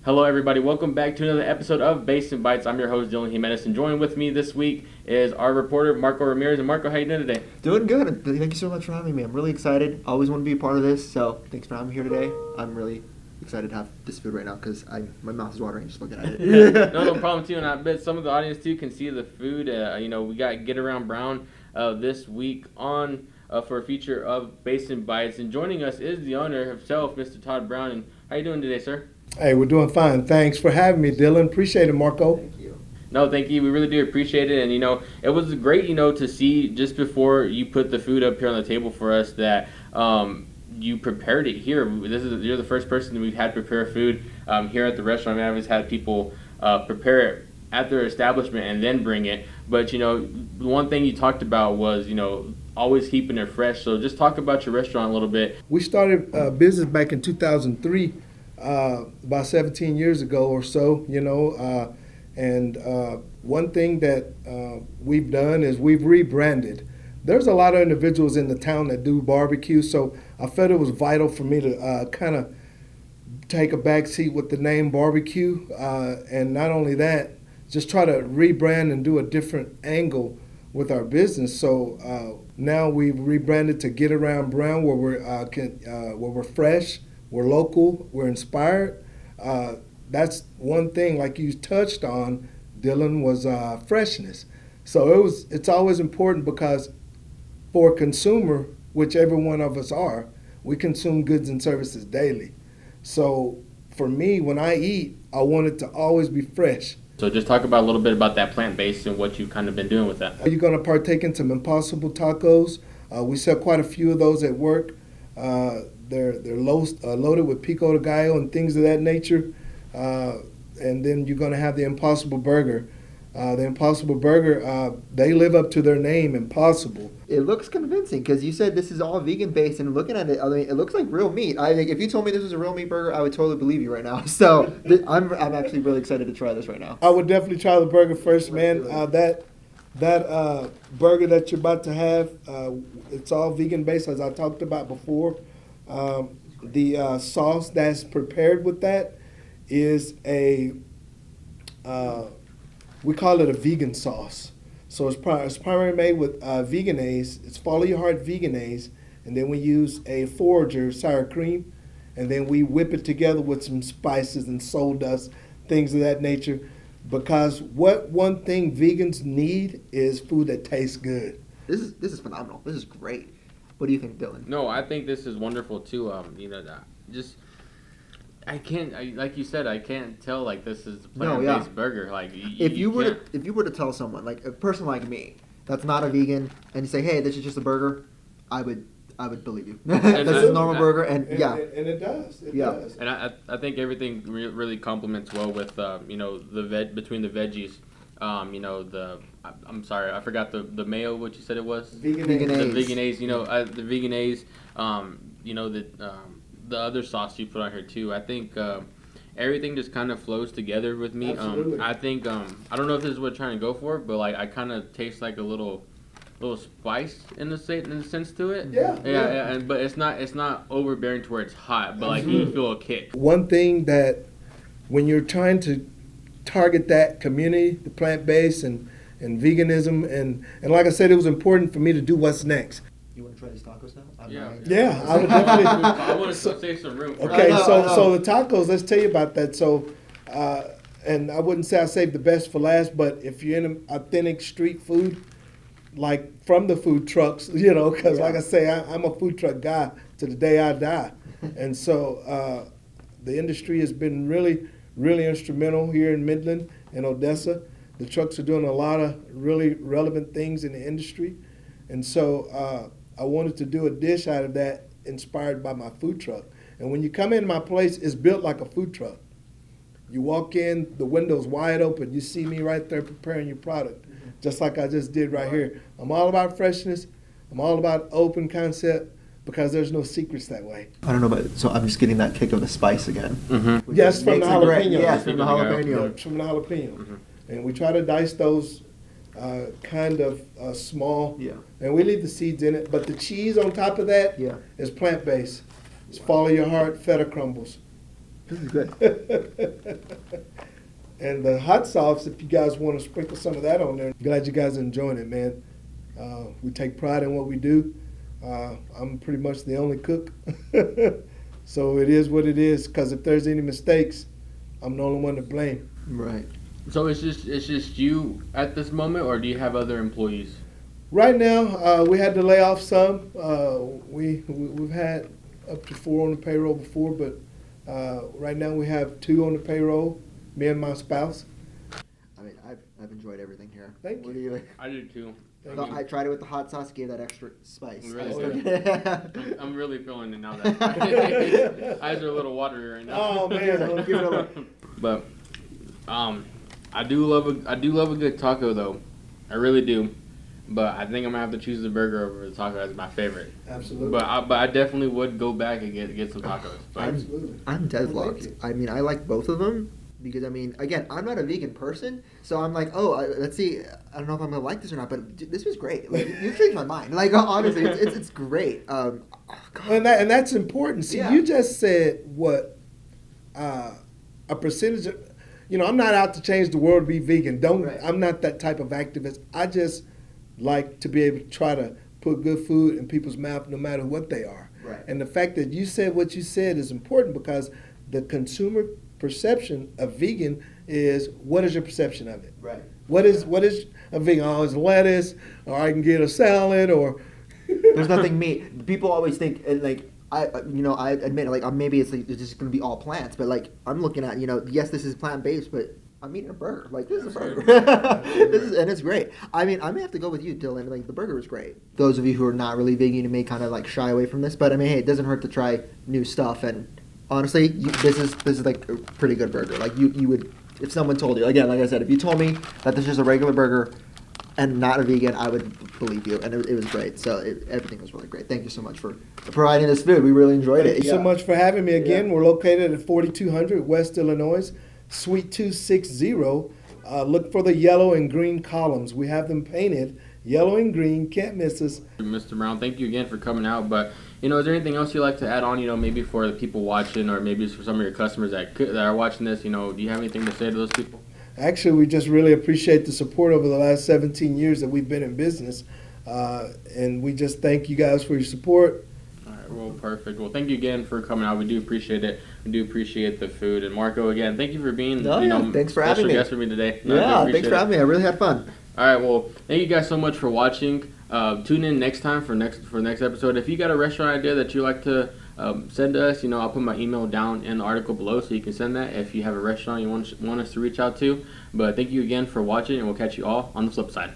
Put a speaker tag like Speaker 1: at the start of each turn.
Speaker 1: Hello, everybody. Welcome back to another episode of Basin Bites. I'm your host, Dylan Jimenez, and joining with me this week is our reporter, Marco Ramirez. And Marco, how you doing today?
Speaker 2: Doing good. Thank you so much for having me. I'm really excited. Always want to be a part of this, so thanks for having me here today. I'm really excited to have this food right now because my mouth is watering just looking at it.
Speaker 1: No problem, too. And I bet some of the audience, too, can see the food. We got Get Around Brown this week on for a feature of Basin Bites. And joining us is the owner himself, Mr. Todd Brown. And how you doing today, sir?
Speaker 3: Hey, we're doing fine. Thanks for having me, Dylan. Appreciate it, Marco.
Speaker 2: Thank you.
Speaker 1: No, thank you. We really do appreciate it. And, it was great, to see just before you put the food up here on the table for us that you prepared it here. You're the first person that we've had prepare food here at the restaurant. I mean, I've always had people prepare it at their establishment and then bring it. But, the one thing you talked about was, always keeping it fresh. So just talk about your restaurant a little bit.
Speaker 3: We started business back in 2003, about 17 years ago or so, and one thing that we've done is we've rebranded. There's a lot of individuals in the town that do barbecue, so I felt it was vital for me to kind of take a back seat with the name barbecue, and not only that, just try to rebrand and do a different angle with our business. So now we've rebranded to Get Around Brown, where we're fresh, we're local, we're inspired. That's one thing, like you touched on, Dylan, was freshness. So it's always important because for a consumer, which every one of us are, we consume goods and services daily. So for me, when I eat, I want it to always be fresh.
Speaker 1: So just talk about a little bit about that plant-based and what you've kind of been doing with that.
Speaker 3: You're going to partake in some Impossible tacos. We sell quite a few of those at work. They're loaded with pico de gallo and things of that nature. And then you're going to have the Impossible Burger. The Impossible Burger, they live up to their name, Impossible.
Speaker 2: It looks convincing because you said this is all vegan based, and looking at it, I mean, it looks like real meat. I think if you told me this was a real meat burger, I would totally believe you right now. So I'm actually really excited to try this right now.
Speaker 3: I would definitely try the burger first, man. That burger that you're about to have, it's all vegan based, as I talked about before. The sauce that's prepared with that is we call it a vegan sauce. So it's primarily made with veganase. It's Follow Your Heart veganase, and then we use a forager sour cream, and then we whip it together with some spices and soul dust, things of that nature. Because one thing vegans need is food that tastes good.
Speaker 2: This is phenomenal. This is great. What do you think, Dylan?
Speaker 1: No, I think this is wonderful too. Like you said, I can't tell like this is a plant-based burger. Like
Speaker 2: if you were to tell someone, like a person like me that's not a vegan, and you say, hey, this is just a burger, I would believe you. This is a normal burger, and
Speaker 3: it does. It does.
Speaker 1: And I think everything really complements well with between the veggies. I'm sorry, I forgot the mayo. What you said it was?
Speaker 2: Veganase.
Speaker 1: The veganase. The veganase. The other sauce you put on here too. I think everything just kind of flows together with me.
Speaker 3: Absolutely.
Speaker 1: I think I don't know if this is what I'm trying to go for, but like I kind of taste like a little spice in a sense to it.
Speaker 3: Yeah.
Speaker 1: But it's not overbearing to where it's hot, but like you feel a kick.
Speaker 3: One thing that when you're trying to target that community, the plant-based and veganism, and like I said, it was important for me to do what's next.
Speaker 2: You want to try these tacos now?
Speaker 3: Yeah, I would definitely.
Speaker 1: I want to save some room.
Speaker 3: Okay, so the tacos. Let's tell you about that. So, and I wouldn't say I saved the best for last, but if you're in authentic street food, like from the food trucks, because like I say, I'm a food truck guy to the day I die, and so the industry has been really, really instrumental here in Midland and Odessa. The trucks are doing a lot of really relevant things in the industry, and so I wanted to do a dish out of that inspired by my food truck. And when you come into my place, it's built like a food truck. You walk in, the window's wide open. You see me right there preparing your product, just like I just did right here. I'm all about freshness. I'm all about open concept because there's no secrets that way.
Speaker 2: I don't know, but so I'm just getting that kick of the spice again.
Speaker 1: Mm-hmm.
Speaker 3: Yes, from the jalapeno.
Speaker 2: Yes, from the jalapeno.
Speaker 3: From the jalapeno.
Speaker 1: Mm-hmm.
Speaker 3: And we try to dice those kind of small.
Speaker 2: Yeah.
Speaker 3: And we leave the seeds in it. But the cheese on top of that is plant-based. It's Follow Your Heart feta crumbles.
Speaker 2: This is good.
Speaker 3: And the hot sauce, if you guys want to sprinkle some of that on there, glad you guys are enjoying it, man. We take pride in what we do. I'm pretty much the only cook. So it is what it is, because if there's any mistakes, I'm the only one to blame.
Speaker 2: Right.
Speaker 1: So it's just you at this moment, or do you have other employees?
Speaker 3: Right now, we had to lay off some. We've had up to 4 on the payroll before, but right now we have 2 on the payroll, me and my spouse.
Speaker 2: I mean, I've enjoyed everything here.
Speaker 3: Thank
Speaker 2: What
Speaker 3: you.
Speaker 2: do you?
Speaker 1: I do too.
Speaker 2: I tried it with the hot sauce, gave that extra spice.
Speaker 1: Really? I'm really feeling it now. That eyes are a little watery right now.
Speaker 3: Oh man!
Speaker 1: But I do love a good taco though. I really do. But I think I'm gonna have to choose the burger over the taco as my favorite.
Speaker 3: Absolutely.
Speaker 1: But I definitely would go back and get some tacos. But
Speaker 3: Absolutely.
Speaker 2: I'm deadlocked.
Speaker 3: Thank you.
Speaker 2: I mean, I like both of them because, I mean, again, I'm not a vegan person, so I'm like, oh, let's see. I don't know if I'm gonna like this or not, but this was great. Like, you changed my mind. Like, honestly, it's great. Oh, God.
Speaker 3: And that's important. See,
Speaker 2: Yeah.
Speaker 3: you just said what a percentage of. You know, I'm not out to change the world to be vegan.
Speaker 2: Right.
Speaker 3: I'm not that type of activist. I just like to be able to try to put good food in people's mouth, no matter what they are.
Speaker 2: Right.
Speaker 3: And the fact that you said what you said is important, because the consumer perception of vegan is, what is your perception of it?
Speaker 2: Right.
Speaker 3: What is a vegan? Oh, it's lettuce, or I can get a salad, or
Speaker 2: There's nothing meat. People always think, and like, I admit, like, maybe it's just going to be all plants, but like, I'm looking at, yes, this is plant based, but I'm eating a burger. Like, this is a burger. And it's great. I mean, I may have to go with you, Dylan. Like, the burger was great. Those of you who are not really vegan may kind of like shy away from this, but I mean, hey, it doesn't hurt to try new stuff. And honestly, this is like a pretty good burger. Like, you would, if someone told you, again, like I said, if you told me that this is a regular burger and not a vegan, I would believe you. And it was great. So everything was really great. Thank you so much for providing this food. We really enjoyed it.
Speaker 3: Thank you so much for having me again.
Speaker 2: Yeah.
Speaker 3: We're located at 4200 West Illinois, Suite 260. Look for the yellow and green columns. We have them painted yellow and green. Can't miss us.
Speaker 1: Mr. Brown, thank you again for coming out. But is there anything else you'd like to add on? Maybe for the people watching, or maybe for some of your customers that are watching this. Do you have anything to say to those people?
Speaker 3: Actually, we just really appreciate the support over the last 17 years that we've been in business. And we just thank you guys for your support.
Speaker 1: All right, well, perfect. Well, thank you again for coming out. We do appreciate it. We do appreciate the food. And Marco, again, thank you for being
Speaker 2: thanks for having me.
Speaker 1: special guest for me today.
Speaker 2: Thanks for having me. I really had fun.
Speaker 1: All right, well, thank you guys so much for watching. Tune in next time for next episode. If you got a restaurant idea that you like to send to us, I'll put my email down in the article below, so you can send that if you have a restaurant you want us to reach out to. But thank you again for watching, and we'll catch you all on the flip side.